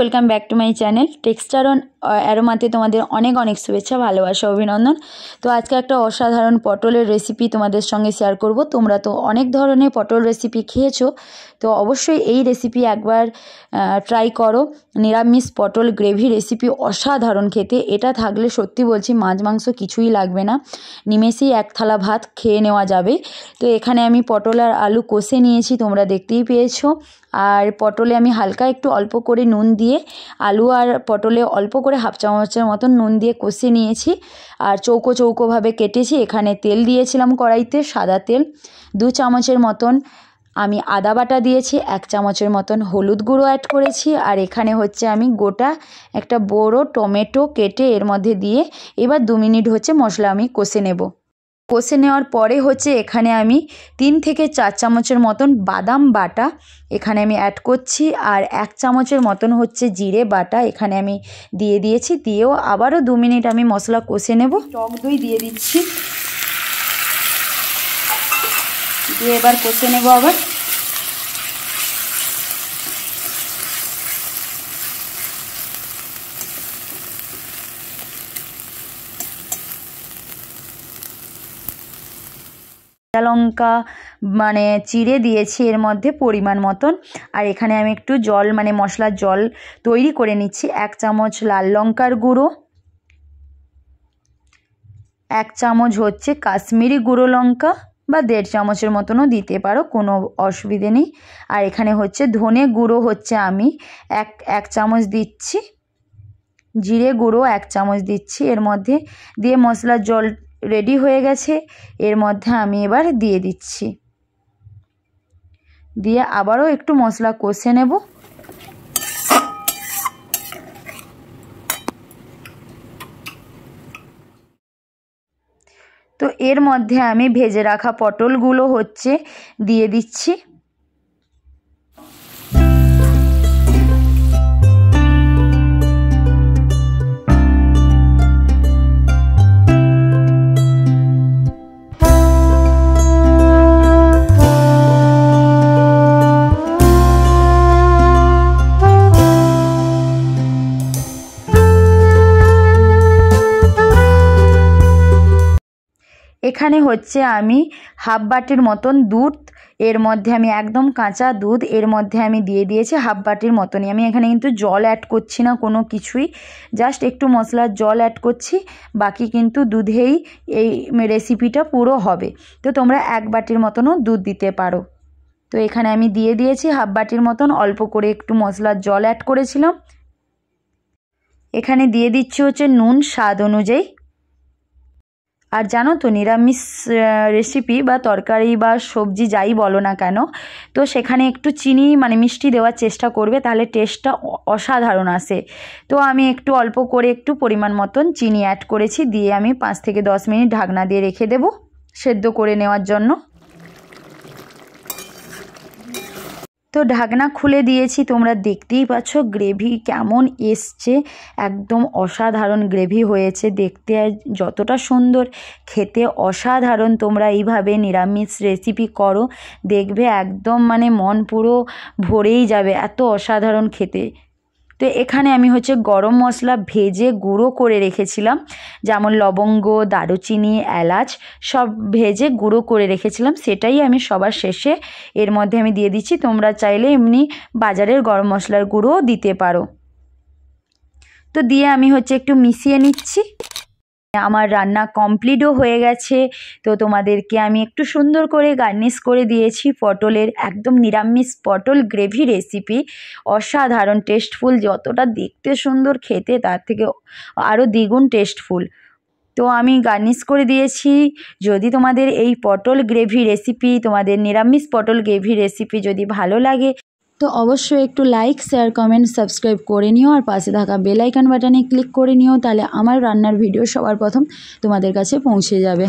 Welcome back to my channel texture on অ্যারোমাতে তোমাদের অনেক অনেক শুভেচ্ছা, ভালোবাসা, অভিনন্দন। তো আজকে একটা অসাধারণ পটলের রেসিপি তোমাদের সঙ্গে শেয়ার করব। তোমরা তো অনেক ধরনের পটল রেসিপি খেয়েছো, তো অবশ্যই এই রেসিপি একবার ট্রাই করো। নিরামিষ পটল গ্রেভি রেসিপি অসাধারণ খেতে। এটা থাকলে সত্যি বলছি মাছ মাংস কিছুই লাগবে না, নিমেষেই এক থালা ভাত খেয়ে নেওয়া যাবে। তো এখানে আমি পটল আর আলু কষে নিয়েছি, তোমরা দেখতেই পেয়েছো। আর পটলে আমি হালকা একটু অল্প করে নুন দিয়ে, আলু আর পটলে অল্প করে হাফ চামচের মতন নুন দিয়ে কষে নিয়েছি। আর চৌকো চৌকোভাবে কেটেছি। এখানে তেল দিয়েছিলাম কড়াইতে, সাদা তেল। 2 চামচের মতন আমি আদা বাটা দিয়েছি, 1 চামচের মতন হলুদ গুঁড়ো অ্যাড করেছি। আর এখানে হচ্ছে আমি গোটা একটা বড় টমেটো কেটে এর মধ্যে দিয়ে এবার 2 মিনিট হচ্ছে মশলা আমি কষে নেব। কষে নেওয়ার পরে হচ্ছে এখানে আমি 3 থেকে 4 চামচের মতন বাদাম বাটা এখানে আমি অ্যাড করছি। আর 1 চামচের মতন হচ্ছে জিরে বাটা এখানে আমি দিয়ে দিয়েছি। দিয়েও আবারও 2 মিনিট আমি মশলা কষে নেব। টক দই দিয়ে দিচ্ছি, দিয়ে এবার কষে নেব আবার। লঙ্কা মানে চিড়ে দিয়েছি এর মধ্যে পরিমাণ মতন। আর এখানে আমি একটু জল মানে মশলার জল তৈরি করে নিচ্ছি। 1 চামচ লাল লঙ্কার গুঁড়ো, 1 চামচ হচ্ছে কাশ্মীরি গুঁড়ো লঙ্কা বা 1.5 চামচের মতনও দিতে পারো, কোনো অসুবিধে নেই। আর এখানে হচ্ছে ধনে গুঁড়ো হচ্ছে আমি এক চামচ দিচ্ছি, জিরে গুঁড়ো 1 চামচ দিচ্ছি এর মধ্যে। দিয়ে মশলার জল রেডি হয়ে গেছে, এর মধ্যে আমি এবার দিয়ে দিচ্ছি। দিয়ে আবারও একটু মশলা কষে নেব। তো এর মধ্যে আমি ভেজে রাখা পটলগুলো হচ্ছে দিয়ে দিচ্ছি। এখানে হচ্ছে আমি হাফ বাটির মতন দুধ এর মধ্যে আমি একদম কাঁচা দুধ এর মধ্যে আমি দিয়ে দিয়েছি হাফ বাটির মতনই। আমি এখানে কিন্তু জল অ্যাড করছি না কোনো কিছুই, জাস্ট একটু মশলার জল অ্যাড করছি। বাকি কিন্তু দুধেই এই রেসিপিটা পুরো হবে। তো তোমরা 1 বাটির মতনও দুধ দিতে পারো। তো এখানে আমি দিয়ে দিয়েছি হাফ বাটির মতন, অল্প করে একটু মশলার জল অ্যাড করেছিলাম। এখানে দিয়ে দিচ্ছি হচ্ছে নুন স্বাদ অনুযায়ী। আর জানো তো নিরামিষ রেসিপি বা তরকারি বা সবজি যাই বলো না কেন, তো সেখানে একটু চিনি মানে মিষ্টি দেওয়ার চেষ্টা করবে, তাহলে টেস্টটা অসাধারণ আসে। তো আমি একটু অল্প করে একটু পরিমাণ মতন চিনি অ্যাড করেছি। দিয়ে আমি 5 থেকে 10 মিনিট ঢাকনা দিয়ে রেখে দেব সেদ্ধ করে নেওয়ার জন্য। তো ঢাকনা খুলে দিয়েছি, তোমরা দেখতেই পাচ্ছ গ্রেভি কেমন এসছে। একদম অসাধারণ গ্রেভি হয়েছে, দেখতে যতটা সুন্দর খেতে অসাধারণ। তোমরা এইভাবে নিরামিষ রেসিপি করো, দেখবে একদম মানে মন পুরো ভরেই যাবে, এত অসাধারণ খেতে। তো এখানে আমি হচ্ছে গরম মশলা ভেজে গুঁড়ো করে রেখেছিলাম, যেমন লবঙ্গ, দারুচিনি, এলাচ সব ভেজে গুঁড়ো করে রেখেছিলাম, সেটাই আমি সবার শেষে এর মধ্যে আমি দিয়ে দিচ্ছি। তোমরা চাইলে এমনি বাজারের গরম মশলার গুঁড়োও দিতে পারো। তো দিয়ে আমি হচ্ছে একটু মিশিয়ে নিচ্ছি। আমার রান্না কমপ্লিটও হয়ে গেছে। তো তোমাদেরকে আমি একটু সুন্দর করে গার্নিশ করে দিয়েছি পটলের, একদম নিরামিষ পটল গ্রেভি রেসিপি। অসাধারণ টেস্টফুল, যতটা দেখতে সুন্দর খেতে তার থেকে আরও দ্বিগুণ টেস্টফুল। তো আমি গার্নিশ করে দিয়েছি। যদি তোমাদের এই পটল গ্রেভি রেসিপি, তোমাদের নিরামিষ পটল গ্রেভি রেসিপি যদি ভালো লাগে তো অবশ্যই একটু লাইক, শেয়ার, কমেন্ট, সাবস্ক্রাইব করে নিও। আর পাশে থাকা বেল আইকন বাটনে ক্লিক করে নিও, তাহলে আমার রান্নার ভিডিও সবার প্রথম তোমাদের কাছে পৌঁছে যাবে।